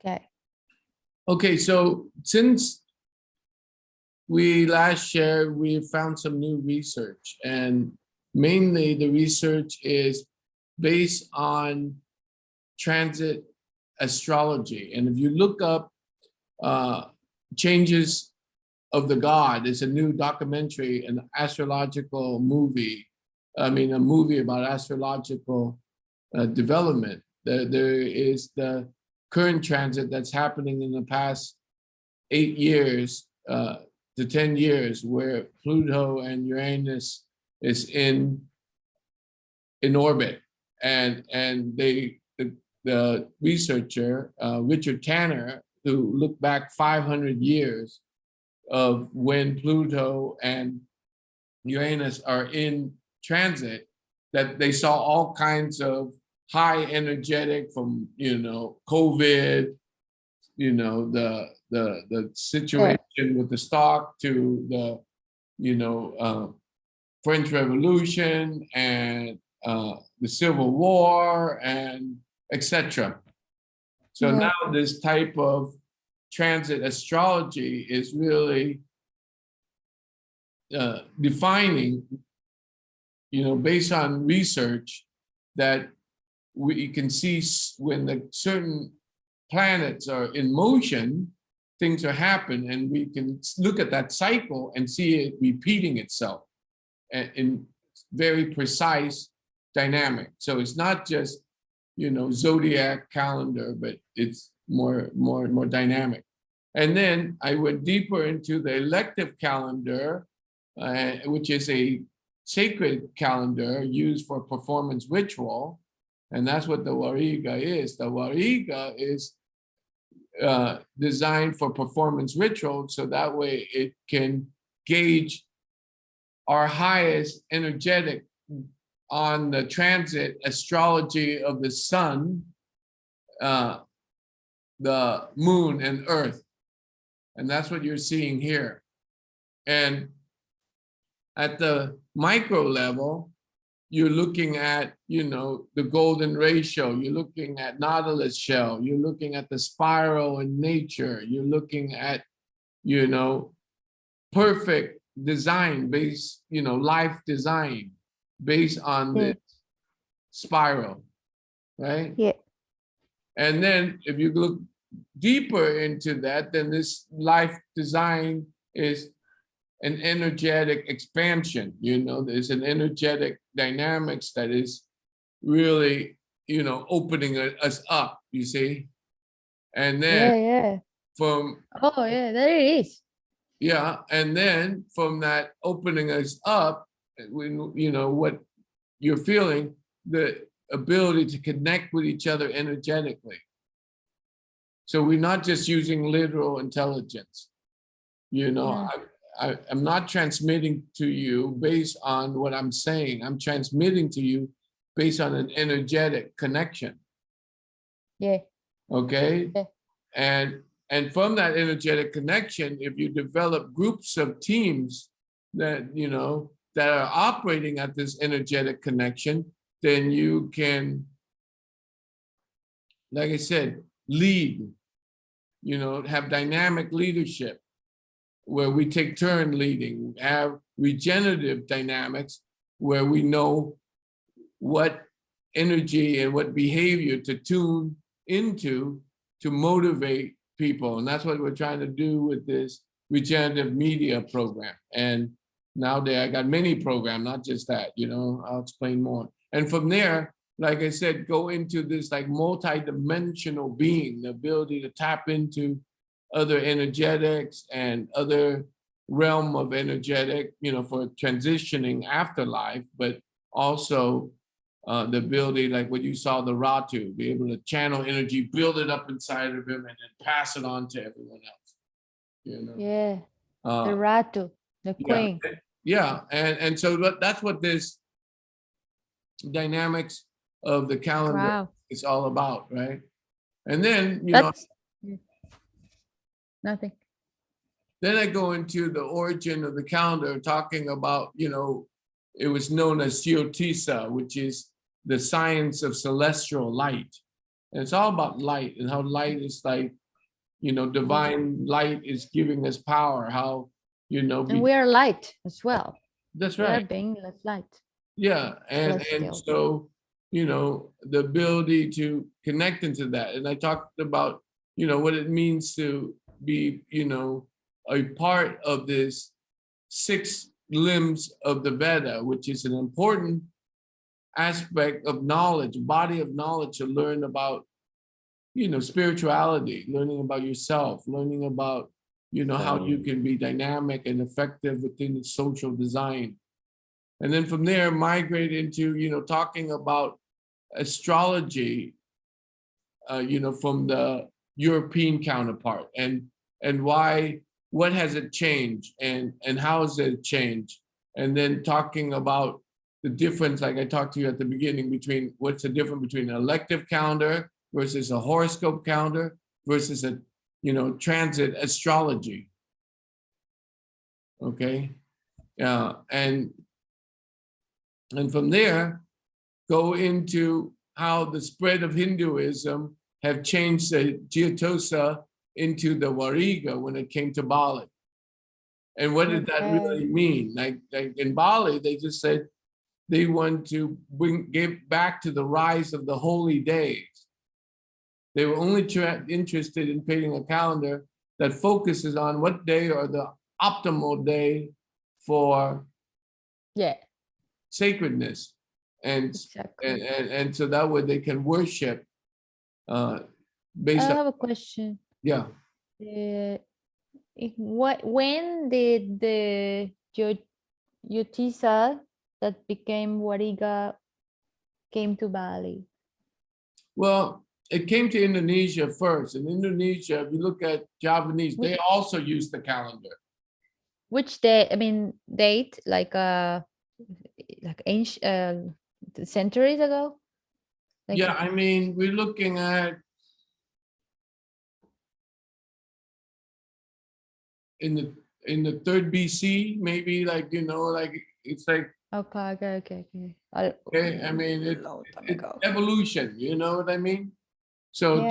Yeah. Okay, so since we last shared, we found some new research, and mainly the research is based on transit astrology. And if you look up Changes of the God, it's a new documentary, an astrological movie. I mean, a movie about astrological development. There is the current transit that's happening in the past 8 years to 10 years, where Pluto and Uranus is in orbit, and the researcher Richard Tanner, who looked back 500 years of when Pluto and Uranus are in transit, that they saw all kinds of high energetic, from COVID, the situation with the stock, to the French Revolution and the Civil War, and etc. So now this type of transit astrology is really defining, based on research, that we can see when the certain planets are in motion, things are happening, and we can look at that cycle and see it repeating itself in very precise dynamic. So it's not just zodiac calendar, but it's more dynamic. And then I went deeper into the elective calendar, which is a sacred calendar used for performance ritual, and that's what the Wariga is. The Wariga is designed for performance ritual, so that way it can gauge our highest energetic on the transit astrology of the sun, the moon, and earth. And that's what you're seeing here. And at the micro level, you're looking at, the golden ratio, you're looking at nautilus shell, you're looking at the spiral in nature, you're looking at, perfect design based, life design based on this spiral, right? Yeah. And then if you look deeper into that, then this life design is an energetic expansion. There's an energetic dynamics that is really, opening us up, you see? And then from... Oh, yeah, there it is. Yeah, and then from that opening us up, what you're feeling, the ability to connect with each other energetically. So we're not just using literal intelligence. I'm not transmitting to you based on what I'm saying. I'm transmitting to you based on an energetic connection. Yeah. Okay? Yeah. And from that energetic connection, if you develop groups of teams that, that are operating at this energetic connection, then you can, like I said, lead, have dynamic leadership where we take turn leading, have regenerative dynamics where we know what energy and what behavior to tune into to motivate people. And that's what we're trying to do with this Regenerative Media program. And nowadays I got many programs, not just that, I'll explain more. And from there, like I said, go into this like multi-dimensional being, the ability to tap into other energetics and other realm of energetic, for transitioning afterlife, but also the ability, like what you saw the Ratu, be able to channel energy, build it up inside of him, and then pass it on to everyone else. Yeah. The Ratu, the queen. Yeah, and so that's what this dynamics of the calendar is all about, right? And then nothing. Then I go into the origin of the calendar, talking about, it was known as Geotisa, which is the science of celestial light. And it's all about light and how light is like, divine light is giving us power. How, And we are light as well. That's We are right. being light. Yeah. And so, the ability to connect into that. And I talked about, what it means to be, a part of this 6 limbs of the Veda, which is an important aspect of knowledge, body of knowledge to learn about, spirituality, learning about yourself, learning about, how you can be dynamic and effective within the social design. And then from there, migrate into, talking about astrology, from the European counterpart and why, what has it changed and how has it changed? And then talking about the difference, like I talked to you at the beginning, between what's the difference between an elective calendar versus a horoscope calendar versus a, transit astrology. Okay. And from there, go into how the spread of Hinduism have changed the Jyotisha into the Wariga when it came to Bali. And what did that really mean? Like in Bali, they just said they want to give back to the rise of the holy days. They were only interested in creating a calendar that focuses on what day are the optimal day for sacredness. And so that way they can worship based I have a question. Yeah. When did the Jyotisha that became Wariga came to Bali? Well, it came to Indonesia first. In Indonesia, if you look at Javanese, they also use the calendar. Which day? I mean, date like ancient centuries ago. Yeah, I mean, we're looking at in the 3rd BC, maybe, like, like it's like okay. Okay, I mean it's evolution, you know what I mean? So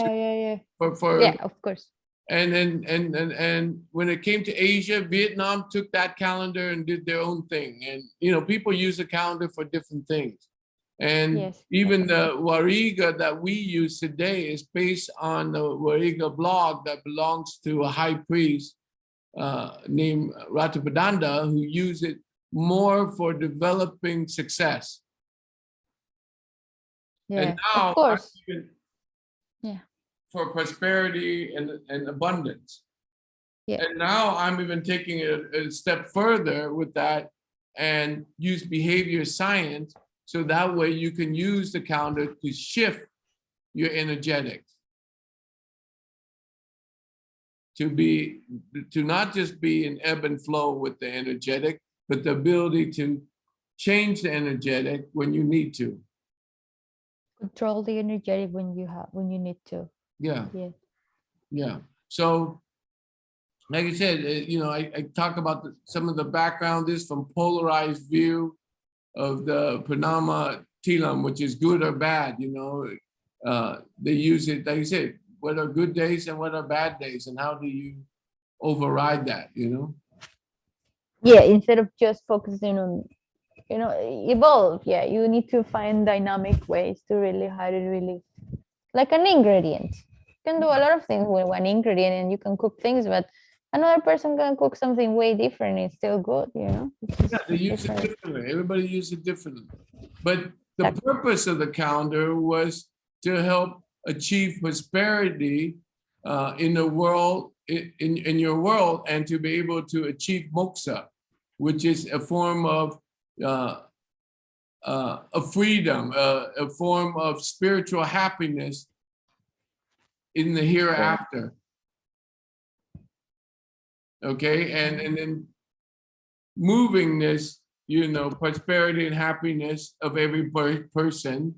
of course. And then and when it came to Asia, Vietnam took that calendar and did their own thing. And people use the calendar for different things. And even the Wariga that we use today is based on the Wariga blog that belongs to a high priest named Ratapadanda, who used it more for developing success. And now, of course. For prosperity and abundance. And now I'm even taking it a step further with that and use behavior science, so that way you can use the calendar to shift your energetics. To not just be in ebb and flow with the energetic, but the ability to change the energetic when you need to. Control the energetic when you need to. Yeah. So, like I said, I talk about some of the background is from polarized view of the Pranama Tilam, which is good or bad. They use it, like I said, what are good days and what are bad days, and how do you override that? Yeah, instead of just focusing on, evolve. Yeah, you need to find dynamic ways to really how to really, like an ingredient. You can do a lot of things with one ingredient, and you can cook things, but another person can cook something way different. It's still good, Yeah, they use it differently. Everybody uses it differently. But the purpose of the calendar was to help achieve prosperity in the world, in your world, and to be able to achieve moksha, which is a form of a freedom, a form of spiritual happiness in the hereafter. Okay, and then moving this, prosperity and happiness of every person,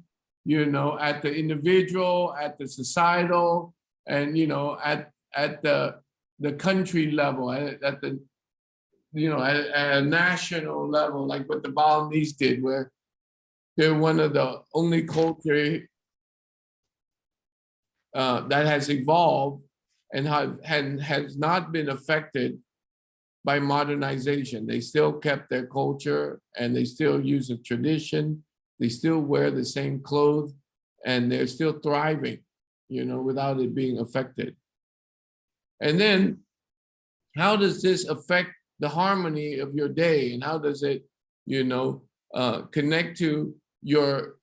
at the individual, at the societal, and at the country level, at the at a national level, like what the Balinese did, where they're one of the only culture that has evolved and has not been affected by modernization. They still kept their culture and they still use a tradition. They still wear the same clothes and they're still thriving, without it being affected. And then how does this affect the harmony of your day? And how does it, connect to your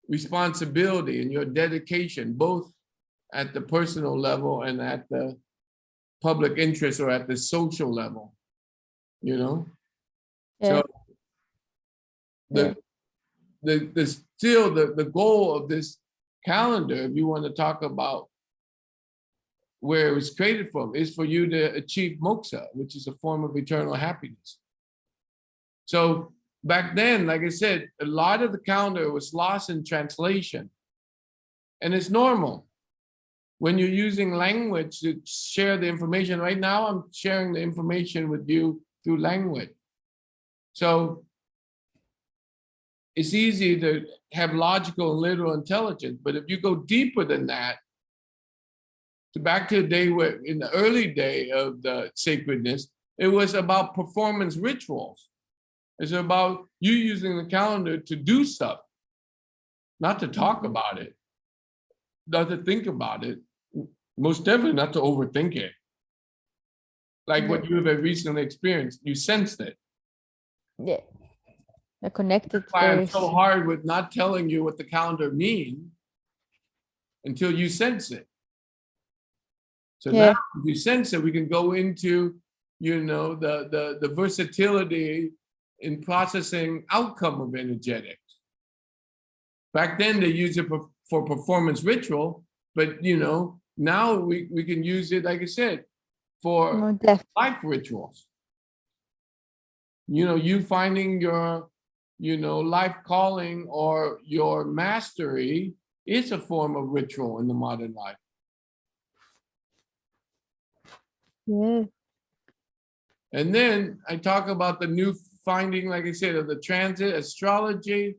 responsibility and your dedication, both at the personal level and at the public interest or at the social level, Yeah. So the the goal of this calendar, if you want to talk about where it was created from, is for you to achieve moksha, which is a form of eternal happiness. So back then, like I said, a lot of the calendar was lost in translation. And it's normal when you're using language to share the information. Right now, I'm sharing the information with you through language. So it's easy to have logical and literal intelligence. But if you go deeper than that, to back to the day where, in the early day of the sacredness, it was about performance rituals. It's about you using the calendar to do stuff, not to talk about it, not to think about it, most definitely not to overthink it. Like what you have recently experienced, you sensed it. Yeah. They're connected. That's why I'm so hard with not telling you what the calendar means until you sense it. So now if you sense it, we can go into, the versatility in processing outcome of energetics. Back then they used it for performance ritual, but now we can use it, like I said, for life rituals. You finding your, life calling or your mastery is a form of ritual in the modern life. Yeah. And then I talk about the new finding, like I said, of the transit astrology.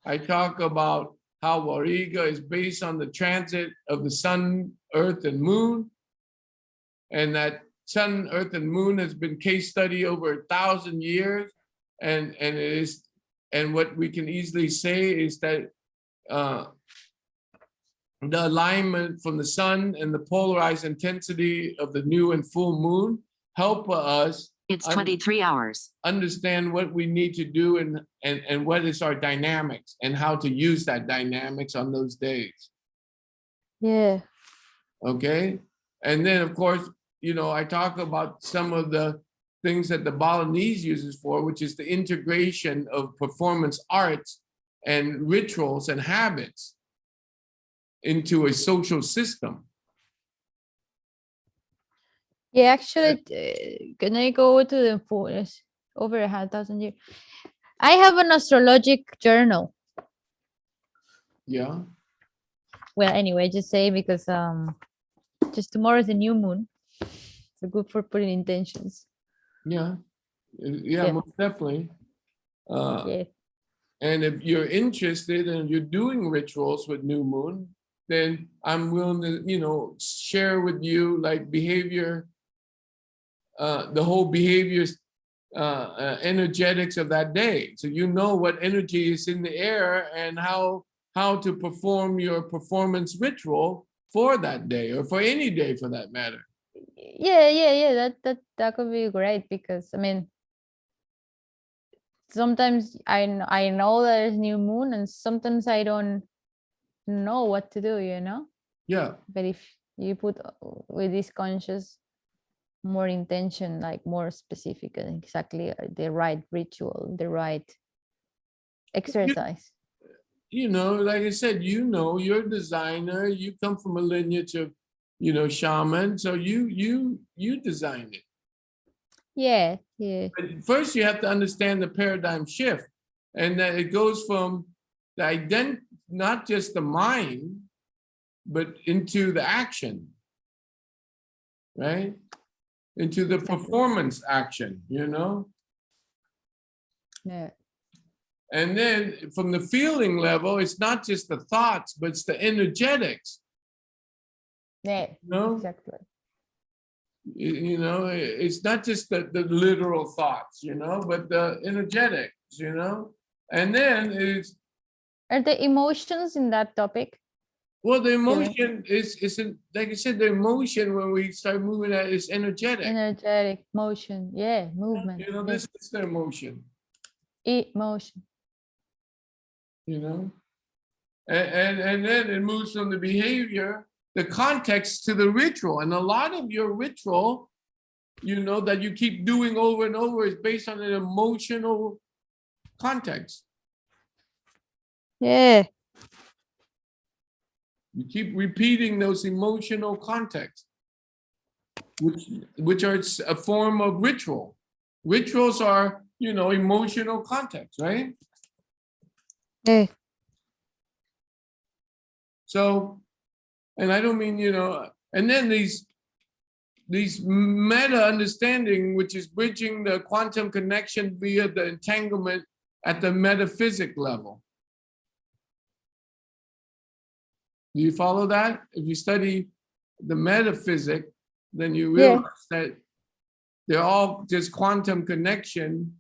I talk about how Wariga is based on the transit of the sun, earth, and moon. And that sun, earth, and moon has been case study over 1,000 years. And it is, and what we can easily say is that the alignment from the sun and the polarized intensity of the new and full moon help us. It's 23 hours. Understand what we need to do and what is our dynamics and how to use that dynamics on those days. Yeah. Okay. And then of course, I talk about some of the things that the Balinese uses for, which is the integration of performance arts and rituals and habits into a social system. Yeah, actually, can I go to the forest over 1,000 years? I have an astrologic journal. Yeah. Well, anyway, just say because just tomorrow is a new moon, so good for putting intentions. Yeah, most definitely. Yeah. And if you're interested and you're doing rituals with new moon, then I'm willing to, share with you like behavior, the whole behaviors, energetics of that day. So what energy is in the air and how to perform your performance ritual for that day or for any day for that matter. Yeah. That could be great because sometimes I know there's new moon and sometimes I don't know what to do, Yeah. But if you put with this conscious more intention, like more specific and exactly the right ritual, the right exercise. Like I said, you're a designer, you come from a lineage of, shaman, so you design it. Yeah. But first you have to understand the paradigm shift and that it goes from the not just the mind, but into the action, right? Into the performance action, Yeah. And then from the feeling level, it's not just the thoughts, but it's the energetics. Yeah, No, exactly. you know, it's not just the literal thoughts, you know, but the energetics, you know, and then it's, Are the emotions in that topic? well, the Feeling emotion isn't, like I said, the emotion when we start moving that is energetic. energetic motion, yeah, movement, You know, yeah. this is the emotion, Emotion. you know, and then it moves from the behavior, the context to the ritual. And a lot of your ritual, you know, that you keep doing over and over is based on an emotional context. Yeah. You keep repeating those emotional contexts, which are a form of ritual. Rituals are, you know, emotional context, right? Yeah. So, and I don't mean, you know, and then these meta understanding, which is bridging the quantum connection via the entanglement at the metaphysic level. Do you follow that? If you study the metaphysic, then you realize that they're all just quantum connection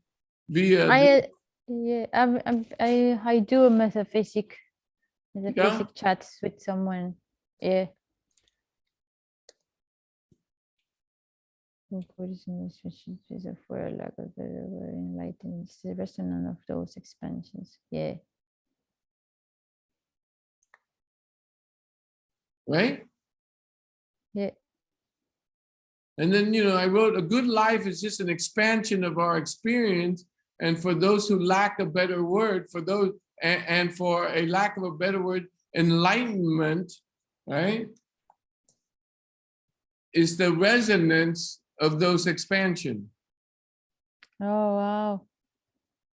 via I yeah, I do a metaphysic yeah. chats with someone. Yeah. Buddhism is for a lack of enlightenment. It's the resonance of those expansions. Yeah. Right? Yeah. And then, you know, I wrote, a good life is just an expansion of our experience. And for those who lack a better word, for those, and for a lack of a better word, enlightenment, right, is the resonance of those expansion. Oh wow.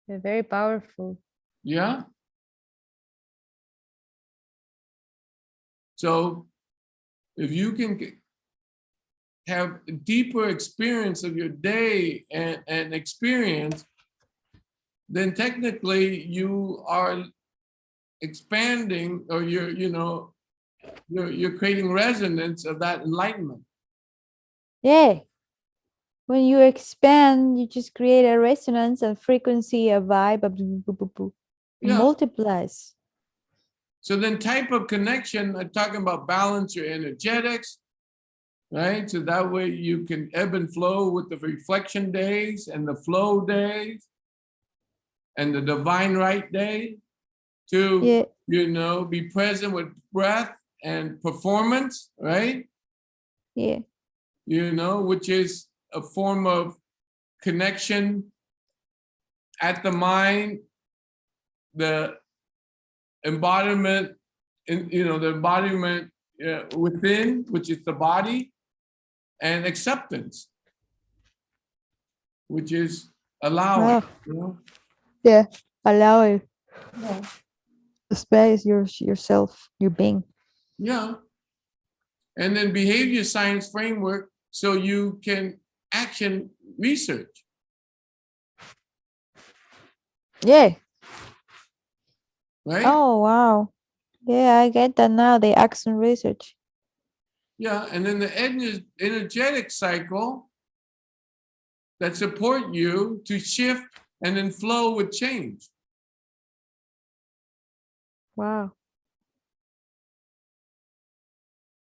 They're very powerful. Yeah. So if you can have a deeper experience of your day and experience, then technically you are expanding, or you're, you know, you're creating resonance of that enlightenment. Yeah. When you expand, you just create a resonance and frequency, a vibe, Yeah. multiplies. So then type of connection, I'm talking about balance your energetics, right? So that way you can ebb and flow with the reflection days and the flow days and the divine right day, to, Yeah. you know, be present with breath and performance, right? Yeah. You know, which is a form of connection at the mind, the embodiment, in, you know, the embodiment within, which is the body, and acceptance, which is allowing, Oh, you know. yeah. Allow it. Yeah. Space yourself, your being. Yeah. And then behavior science framework, so you can action research. Yeah. Right? Oh wow. Yeah, I get that now. The action research. Yeah. And then the energetic cycle that support you to shift and then flow with change. Wow.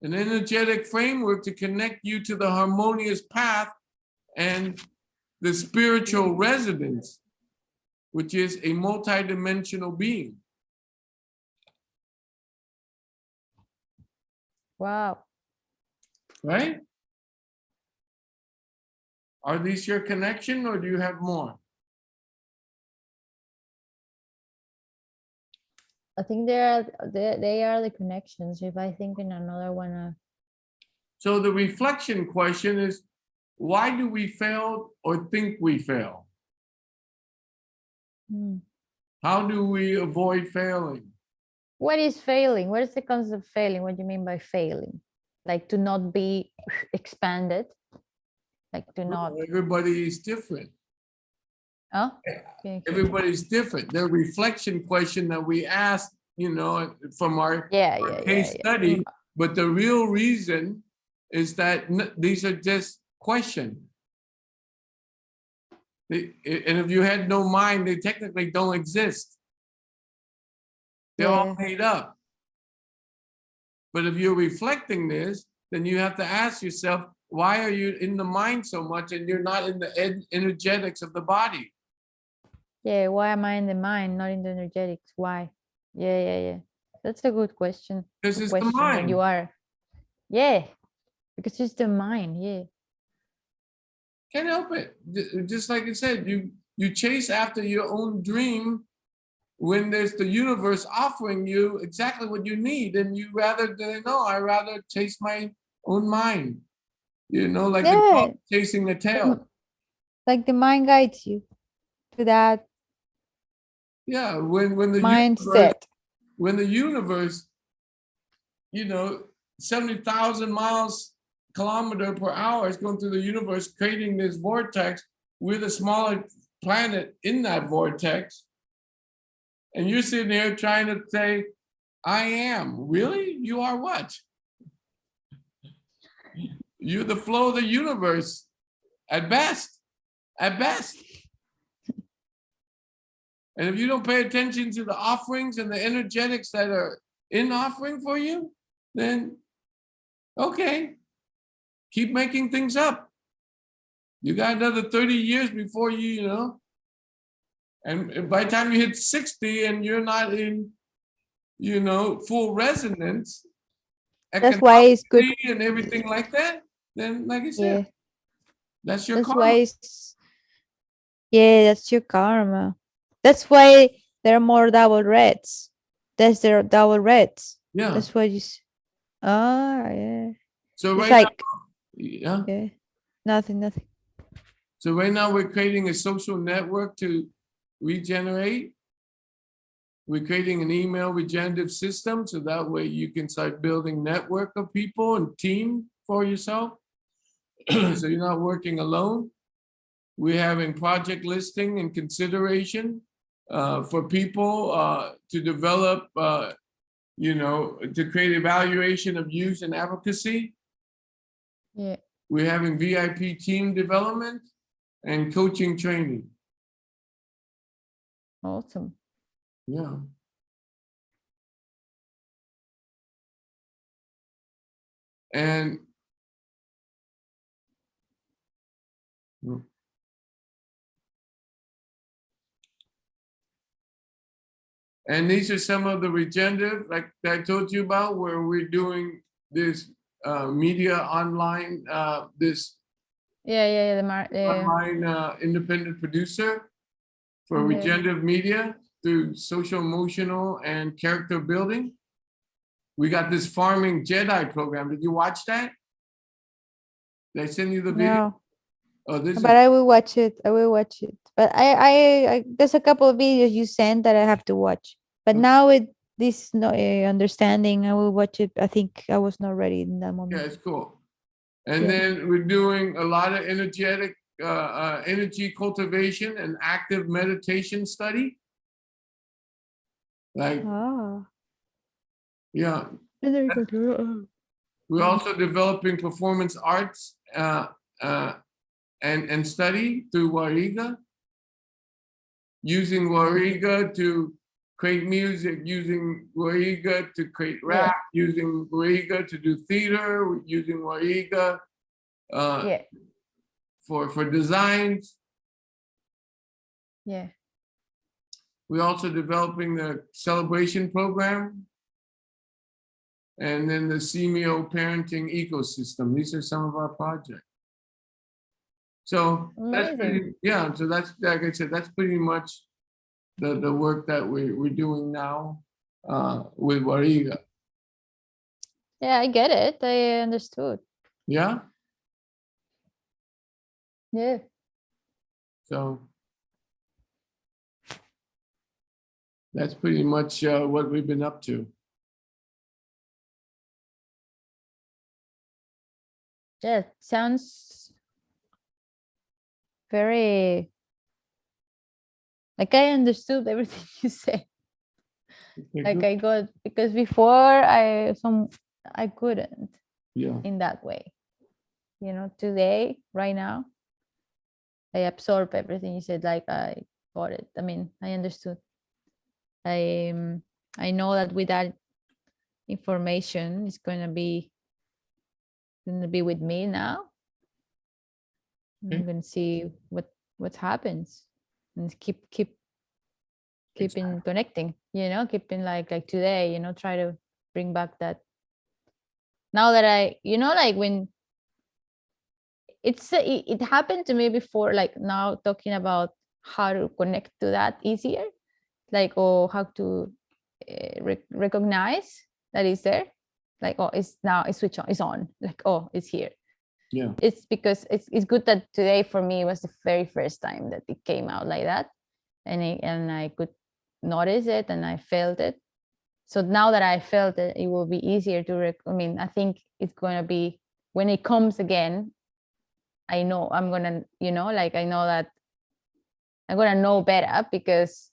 An energetic framework to connect you to the harmonious path and the spiritual residence, which is a multidimensional being. Wow. Right? Are these your connection, or do you have more? I think they are the connections. If I think in another one, So the reflection question is, why do we fail or think we fail? How do we avoid failing? what is failing? What is the concept of failing? What do you mean by failing? Like to not be expanded? Like to not, Everybody is different. huh? Okay. Everybody's different. The reflection question that we ask, you know, from our Yeah, yeah, case yeah, yeah. study But the real reason is that these are just questions. And if you had no mind, they technically don't exist. They're all made up. But if you're reflecting this, then you have to ask yourself, why are you in the mind so much and you're not in the energetics of the body? Yeah, why am I in the mind, not in the energetics? Why? Yeah. That's a good question. This Good is the question when you mind. are. Yeah, because it's the mind. Yeah. Can't help it. Just like I said, you chase after your own dream when there's the universe offering you exactly what you need, and you rather I rather chase my own mind. You know, like the Yeah. dog chasing the tail. Like the mind guides you to that Yeah, mindset. when the universe, 70,000 miles kilometer per hour is going through the universe, creating this vortex with a smaller planet in that vortex. And you're sitting there trying to say, I am. Really? You are what? You're the flow of the universe at best. At best. And if you don't pay attention to the offerings and the energetics that are in offering for you, then okay, keep making things up. You got another 30 years before and by the time you hit 60 and you're not in, full resonance, That's why it's good. economically and everything like that, then like I said, Yeah. that's your That's karma. why it's, yeah, that's your karma. That's why there are more double reds. That's their double reds. Yeah. That's why you. Yeah. So It's right like, now, yeah, nothing. So right now we're creating a social network to regenerate. We're creating an email regenerative system so that way you can start building network of people and team for yourself. So you're not working alone. We're having project listing and consideration for people to develop, to create evaluation of use and advocacy. Yeah. We're having VIP team development and coaching training. Awesome. Yeah. And these are some of the regenerative, like I told you about, where we're doing this media online, this Yeah. online independent producer for Yeah. regenerative media through social, emotional, and character building. We got this farming Jedi program. Did you watch that? Did I send you the video? No. Oh, this But is, I will watch it. But I there's a couple of videos you sent that I have to watch. But now with this no, understanding, I will watch it. I think I was not ready in that yeah, moment. it's cool. And Yeah. then we're doing a lot of energetic energy cultivation and active meditation study. Like, yeah. Very good. We're also developing performance arts and study through Wariga, using Wariga to create music, using Wariga to create rap, using Wariga to do theater, using Wariga for designs. Yeah. We're also developing the celebration program and then the CMEO parenting ecosystem. These are some of our projects. So that's pretty, so that's, like I said, that's pretty much the work that we're doing now with Wariga. Yeah, I get it. I understood. Yeah. Yeah. So that's pretty much what we've been up to. Yeah, sounds very like I understood everything you said. Okay, Like good. I got because before I couldn't Yeah. in that way. You know, today, right now, I absorb everything you said. Like I got it. I mean, I understood. I I know that with that information, it's gonna be with me now. Okay. I'm gonna see what happens and keeping connecting. You know, keeping like today. You know, try to bring back that. Now that like when it happened to me before, like now talking about how to connect to that easier, like or how to recognize that it's there, like oh it's now it's switch on, it's on, like oh it's here. Yeah. It's because it's good that today for me was the very first time that it came out like that, and I could notice it and I felt it. So now that I felt it, it will be easier to I mean, I think it's going to be when it comes again, I know I'm gonna, like I know that I'm gonna know better, because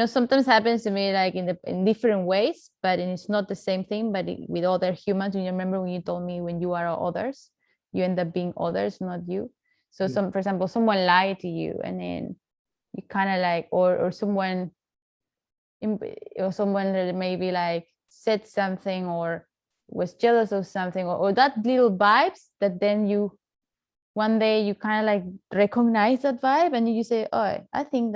sometimes happens to me like in different ways, but it's not the same thing. But with other humans, you remember when you told me when you are others, you end up being others, not you. So for example, someone lied to you, and then you kind of like, or someone that maybe like said something or was jealous of something, or that little vibes that then you one day you kind of like recognize that vibe, and you say, oh, I think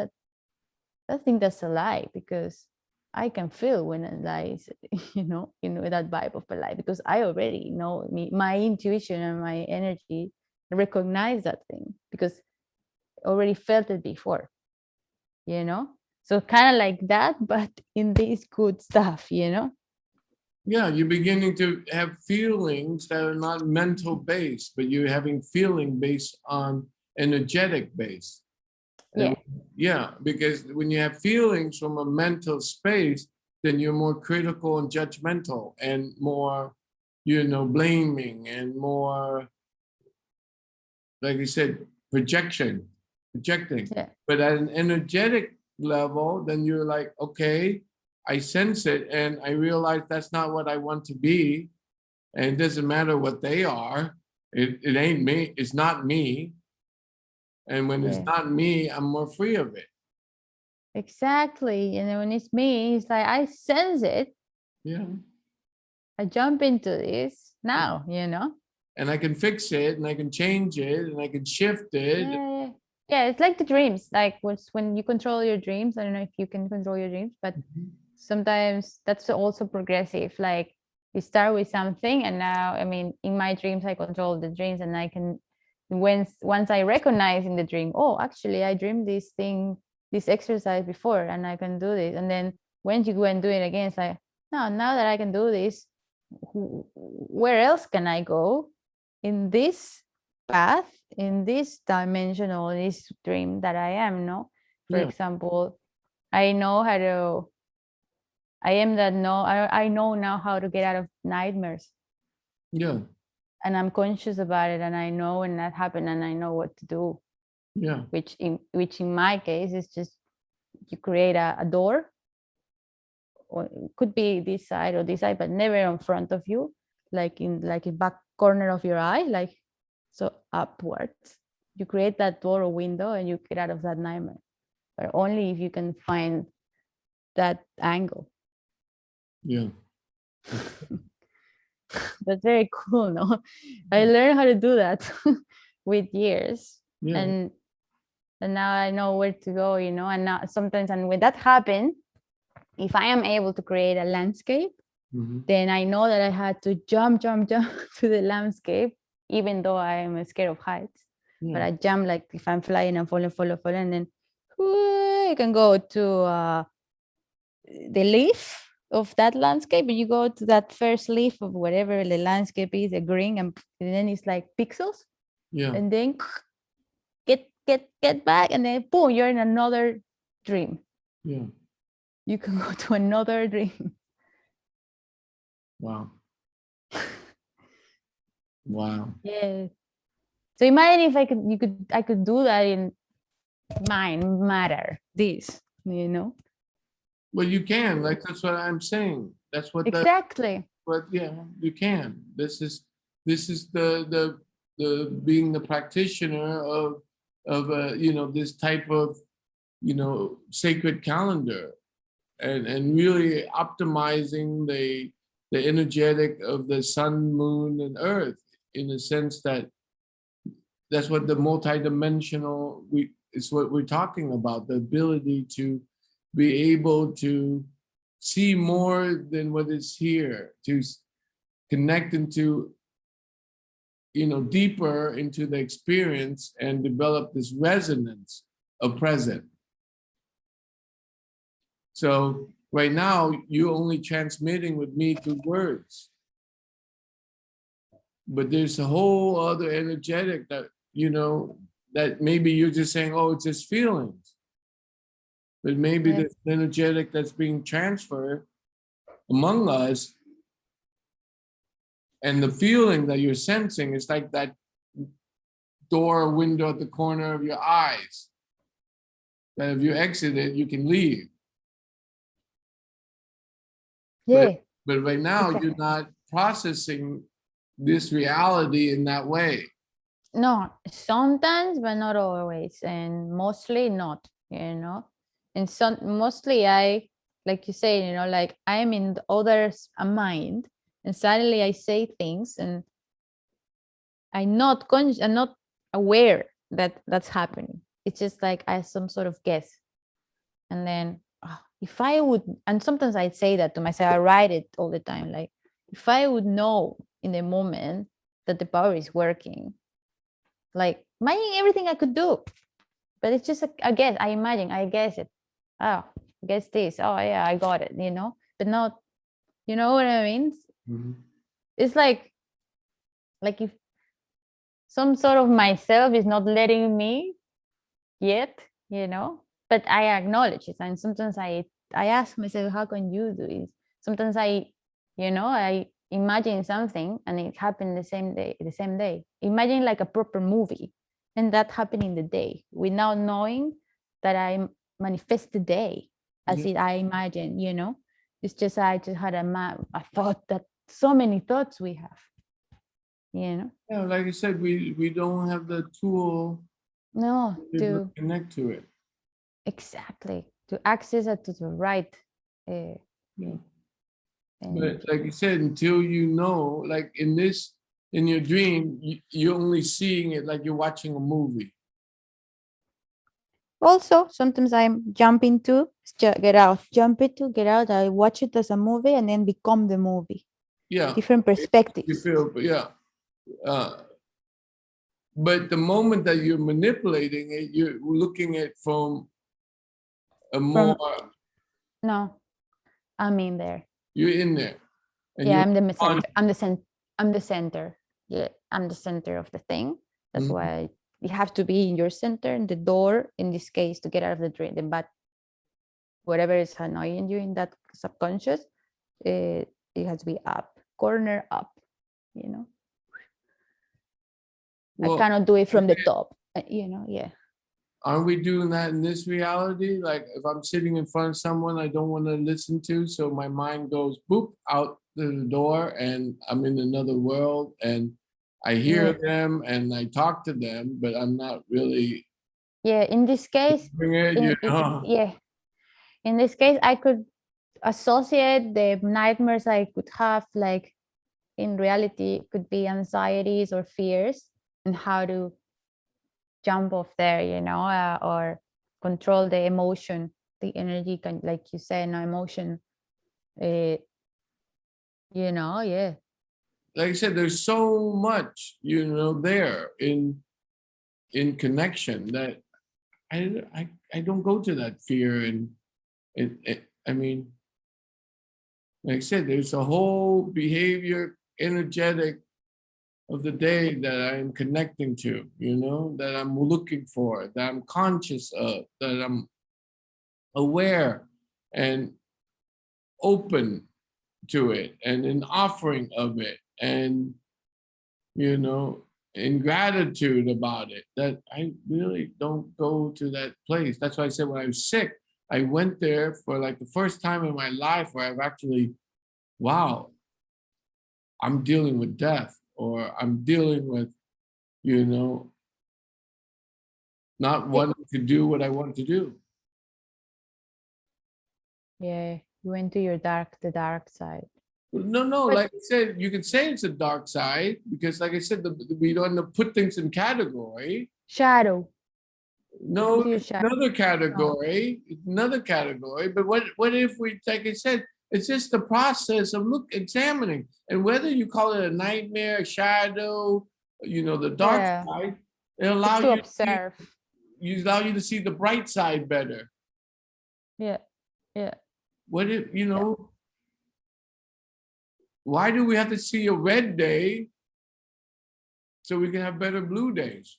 that's a lie, because I can feel when a lie is, that vibe of a lie, because I already know my intuition and my energy recognize that thing, because I already felt it before, so kind of like that, but in this good stuff, Yeah, you're beginning to have feelings that are not mental based, but you're having feeling based on energetic base. Yeah. Yeah, because when you have feelings from a mental space, then you're more critical and judgmental and more, blaming and more, like you said, projecting. Yeah. But at an energetic level, then you're like, okay, I sense it and I realize that's not what I want to be. And it doesn't matter what they are. It ain't me. It's not me. And when it's Yeah. not me, I'm more free of it. Exactly. And then when it's me, it's like I sense it. Yeah. I jump into this now, And I can fix it and I can change it and I can shift it. Yeah. Yeah, it's like the dreams. Like when you control your dreams. I don't know if you can control your dreams, but sometimes that's also progressive. Like you start with something, and now, I mean, in my dreams, I control the dreams, and I can, once I recognize in the dream, oh, actually, I dreamed this thing, this exercise before, and I can do this. And then when you go and do it again, it's like, no, now that I can do this, where else can I go in this path, in this dimension, or this dream that I am? No, for Yeah. example, I know how to. I am that no. I know now how to get out of nightmares, Yeah. and I'm conscious about it, and I know when that happened, and I know what to do. Yeah. Which in my case is just you create a door, or it could be this side or this side, but never in front of you, like in back corner of your eye, like so upwards. You create that door or window, and you get out of that nightmare, but only if you can find that angle. Yeah. That's very cool, no? I learned how to do that with years, Yeah. and now I know where to go, and now sometimes, and when that happens, if I am able to create a landscape, then I know that I had to jump to the landscape, even though I am scared of heights. But I jump, like if I'm flying and falling, and then you can go to the leaf of that landscape, and you go to that first leaf of whatever the landscape is, the green, and then it's like pixels. Yeah. And then get back, and then boom, you're in another dream. Yeah. You can go to another dream. Wow. Wow. Yeah. So imagine if I could do that in mind, matter, this. Well, you can. Like that's what I'm saying. That's what Exactly. but yeah, you can. This is the being the practitioner of this type of sacred calendar, and really optimizing the energetic of the sun, moon, and earth, in the sense that that's what the multidimensional is what we're talking about, the ability to be able to see more than what is here, to connect into deeper into the experience and develop this resonance of present. So right now you're only transmitting with me through words, but there's a whole other energetic that that maybe you're just saying, oh, it's just feelings, but maybe Yeah. this energetic that's being transferred among us, and the feeling that you're sensing is like that door or window at the corner of your eyes, that if you exit it, you can leave. Yeah. But right now, Exactly. you're not processing this reality in that way. No, sometimes, but not always, and mostly not, And mostly like you say, like I'm in the other's mind, and suddenly I say things, and I'm not aware that that's happening. It's just like I some sort of guess, and then if I would, and sometimes I say that to myself, I write it all the time, like if I would know in the moment that the power is working, like imagine everything I could do, but it's just a guess. I imagine, I guess it. Oh, guess this. Oh yeah, I got it. But not. You know what I mean? Mhm. It's like if some sort of myself is not letting me yet. But I acknowledge it, and sometimes I ask myself, how can you do it? Sometimes I imagine something and it happened the same day. Imagine like a proper movie, and that happened in the day without knowing that I manifest the day as Yeah. I imagine. It's just I just had a thought, that so many thoughts we have. Yeah, like I said, we don't have the tool No, to to connect to it. exactly, to access it to the right uh, Yeah. But energy. like you said, until like in your dream, you're only seeing it like you're watching a movie. Also, sometimes I'm jumping to jump into get out. I watch it as a movie and then become the movie. Yeah, Different you perspectives. feel, but yeah. Uh, but the moment that you're manipulating it, you're looking at from a more, From no, I'm in there. you're in there, and Yeah, you're I'm the on. center. I'm the center. Yeah, I'm the center of the thing. That's Mhm. why you have to be in your center, and the door, in this case, to get out of the dream, the bad, whatever is annoying you in that subconscious, it has to be up, corner up. You know, I Well, cannot do it from the top. Yeah. aren't we doing that in this reality? Like if I'm sitting in front of someone I don't want to listen to, so my mind goes boop out the door, and I'm in another world, and I hear Yeah. them and I talk to them, but I'm not really Yeah, in this case, doing it, yeah, in this case, I could associate the nightmares I could have, like in reality, could be anxieties or fears, and how to jump off there, or control the emotion, the energy, can, like you said, no emotion, uh, yeah, like I said, there's so much, there in connection that I don't go to that fear, and I mean, like I said, there's a whole behavior, energetic of the day that I'm connecting to, that I'm looking for, that I'm conscious of, that I'm aware and open to it, and in offering of it, and in gratitude about it, that I really don't go to that place. That's why I said when I was sick, I went there for like the first time in my life where I've actually, wow, I'm dealing with death, or I'm dealing with, you know, not wanting to do what I want to do. Yeah, you went to the dark side. No, But like I said, you could say it's a dark side because, like I said, we don't put things in category. shadow. No, To your it's shadow. another No. category. It's another category. But what if we, like I said, it's just the process of examining, and whether you call it a nightmare, a shadow, you know, the dark Yeah, side, it it's allow to you to see, observe. allow you to see the bright side better. Yeah, yeah. What if, you Yeah. know, why do we have to see a red day so we can have better blue days?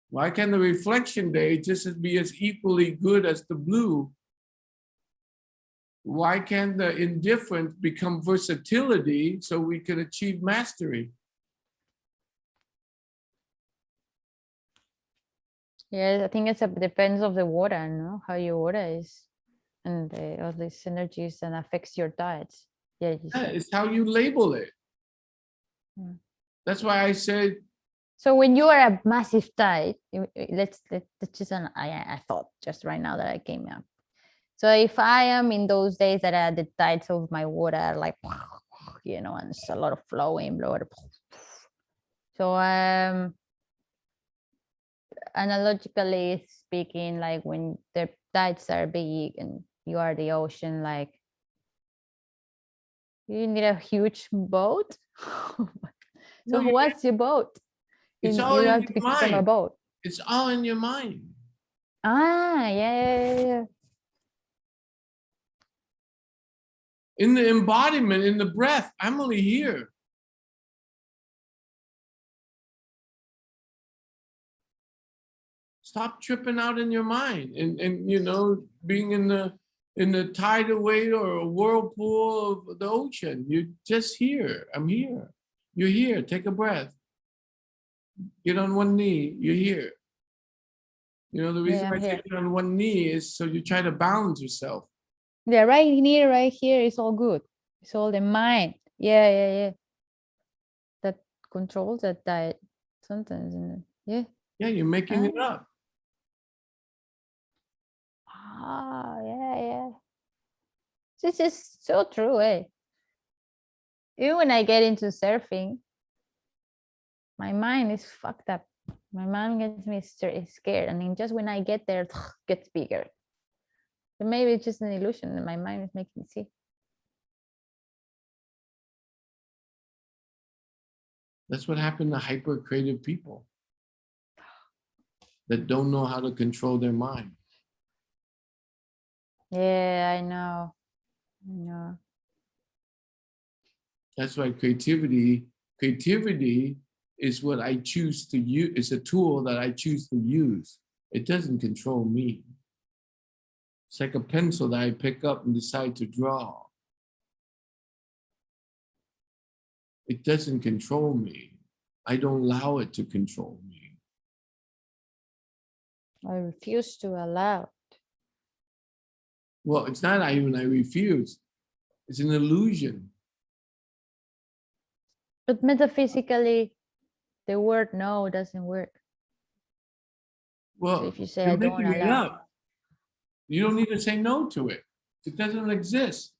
Why can't the reflection day just be as equally good as the blue? Why can't the indifference become versatility so we can achieve mastery? Yeah, I think depends of the water, no? How your water is, and all these energies and affects your diets. Yeah, you Yeah, said. it's how you label it. Yeah. That's why I said, So when you are a massive diet, let's just I thought just right now that I came up. So if I am in those days that are the tides of my water are like, you know, and it's a lot of flowing, blood. So analogically speaking, like when the tides are big and you are the ocean, like you need a huge boat. no, So what's your boat? it's And all you in have your to become a mind. boat. It's all in your mind. Ah, yeah. In the embodiment, in the breath, I'm only here. Stop tripping out in your mind, and you know, being in the tidal wave or a whirlpool of the ocean. You're just here. I'm here. You're here. Take a breath. Get on one knee. You're here. You know, the reason Yeah, I I'm say here. get on one knee is so you try to balance yourself. Yeah, right here is all good. It's all the mind. Yeah. That controls that diet sometimes. Yeah. Yeah, you're making Ah, it up. yeah. This is so true, eh? Even when I get into surfing, my mind is fucked up. My mind gets me scared, and then just when I get there, it gets bigger. But maybe it's just an illusion that my mind is making me see. That's what happened to hyper creative people that don't know how to control their mind. Yeah, I know. I know. That's why creativity is what I choose to use. It's a tool that I choose to use. It doesn't control me. It's like a pencil that I pick up and decide to draw. It doesn't control me. I don't allow it to control me. I refuse to allow. Well, it's not even I refuse. It's an illusion. But metaphysically, the word no doesn't work. So Well, if you say I you're don't making it allow, up. You don't need to say no to it. It doesn't exist.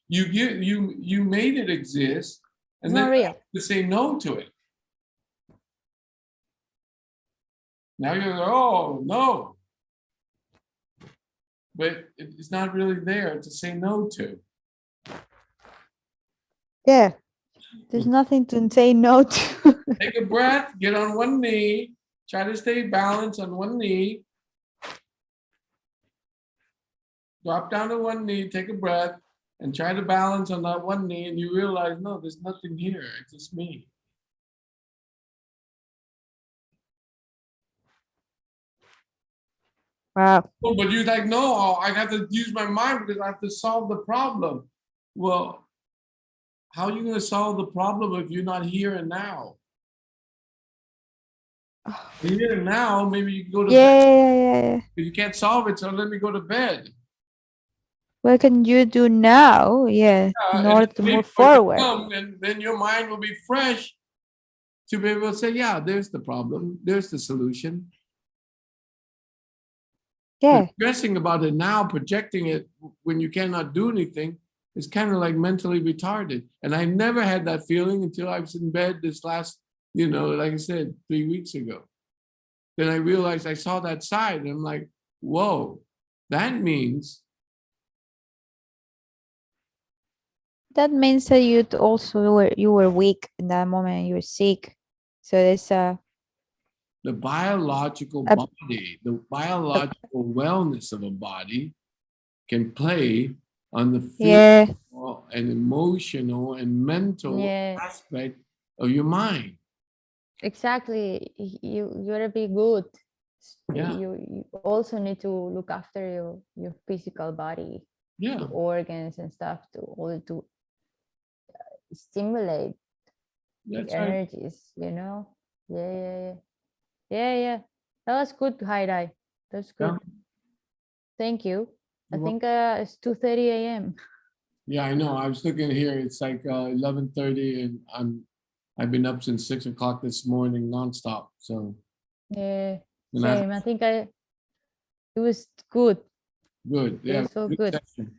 You made it exist, it's and not then real. to say no to it. Now you're like, oh no, but it's not really there to say no to. Yeah, there's nothing to say no to. Take a breath, get on one knee, try to stay balanced on one knee. Drop down to one knee, take a breath, and try to balance on that one knee, and you realize, no, there's nothing here. It's just me. Wow. Oh, but you're like, no, I have to use my mind because I have to solve the problem. Well, how are you going to solve the problem if you're not here and now? Here and now, maybe you can go to bed. Yeah. If you can't solve it, so let me go to bed. What can you do now? Yeah, in And order to then move when you forward. come, and then your mind will be fresh to be able to say, yeah, there's the problem, there's the solution. But Yeah, stressing about it now, projecting it when you cannot do anything, is kind of like mentally retarded. And I never had that feeling until I was in bed this last, like I said, 3 weeks ago. Then I realized I saw that side, and I'm like, whoa, that means that means that you were weak in that moment. You were sick. So there's the biological a, body, the a biological wellness of a body can play on the yeah, physical and emotional and mental yeah, aspect of your mind. exactly. You gotta be good. Yeah, You also need to look after your physical body, yeah, your organs and stuff to all to stimulate the that's right. energies. Yeah, yeah, yeah, yeah, yeah. That was good, Haidai. That's Yeah, good. Thank you. I well, think it's 2:30 a.m. yeah, I know. I was looking here. It's like 11:30, and I've been up since 6 o'clock this morning nonstop. So, Yeah, and I same. I think it was good. good. It Yeah, was so good good. session.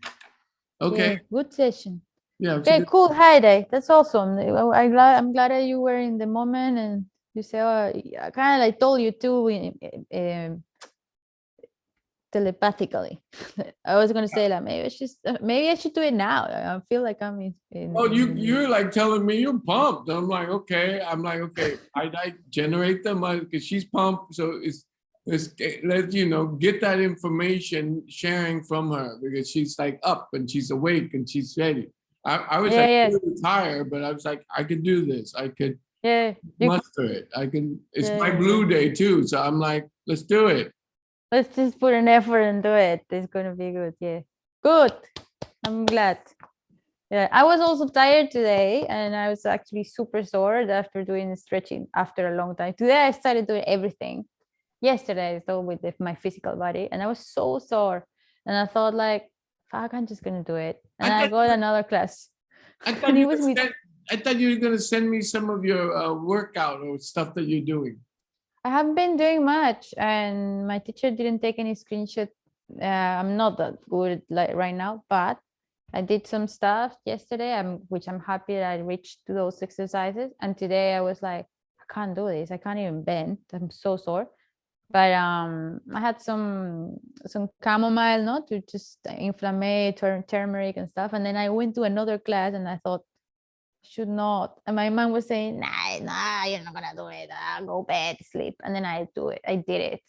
Okay. Yeah, good session. Yeah, it's a Okay, good. cool. Hi day. That's awesome. I'm glad that you were in the moment and you say, oh, I kind of like told you too telepathically. I was gonna say that maybe I should do it now. I feel like I'm Well, in the you're like telling me you're pumped. I'm like, okay. I'm like, okay. I generate them because she's pumped. So it's let get that information sharing from her because she's like up and she's awake and she's ready. I was yeah, like yeah, really tired, but I was like, I could do this. I could yeah. muster it. I can. It's Yeah, my yeah. blue day too, so I'm like, let's do it. Let's just put an effort into it. It's gonna be good. Yeah, good. I'm glad. Yeah, I was also tired today, and I was actually super sore after doing stretching after a long time. Today I started doing everything. Yesterday I started with my physical body, and I was so sore. And I thought like, fuck, I'm just gonna do it. And I I thought got another class, I and thought it you was with. I thought you were gonna send me some of your workout or stuff that you're doing. I haven't been doing much, and my teacher didn't take any screenshot. I'm not that good like right now, but I did some stuff yesterday, which I'm happy that I reached to those exercises. And today I was like, I can't do this. I can't even bend. I'm so sore. But I had some chamomile, no, to just inflammate, turmeric and stuff. And then I went to another class, and I thought, should not. And my mom was saying, nah, you're not gonna do it. Go bed, sleep. And then I do it. I did it.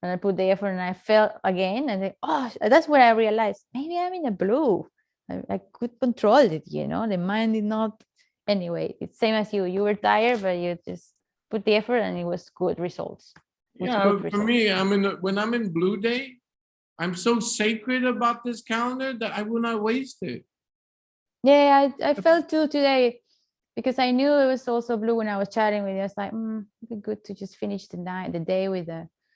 And I put the effort and I felt again. And then, oh, that's where I realized maybe I'm in the blue. I could control it, The mind did not. Anyway, it's same as you. You were tired, but you just put the effort and it was good results. With good Yeah, for results. me, when I'm in Blue Day, I'm so sacred about this calendar that I will not waste it. Yeah, I felt too today because I knew it was also blue when I was chatting with you. I was like, it'd be good to just finish the day with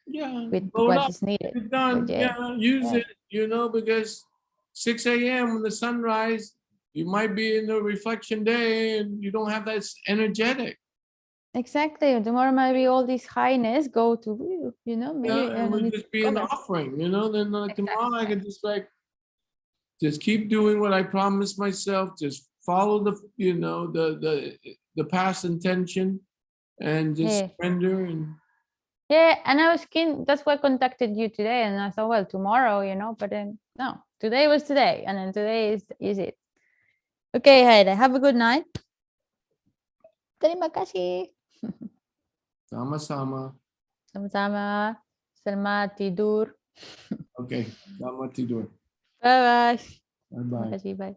Yeah, with load what up, is needed. get it But done. yeah, Yeah, use yeah, it. Because 6 a.m. when the sunrise, you might be in a reflection day and you don't have that energetic. exactly. Tomorrow might be all this highness go to you. Yeah, Maybe I and don't we need to just be an cover. offering. Then like tomorrow I Exactly. could just keep doing what I promised myself. Just follow the past intention and just Yeah. surrender and Yeah, and I was keen. That's why I contacted you today, and I thought, well, tomorrow, but then no, today was today, and then today is it. Okay, Heide, have a good night. Terima kasih. sama-sama. Sama-sama. Selamat tidur. Okay, selamat tidur. Bye bye. Terima Bye-bye. kasih, bye.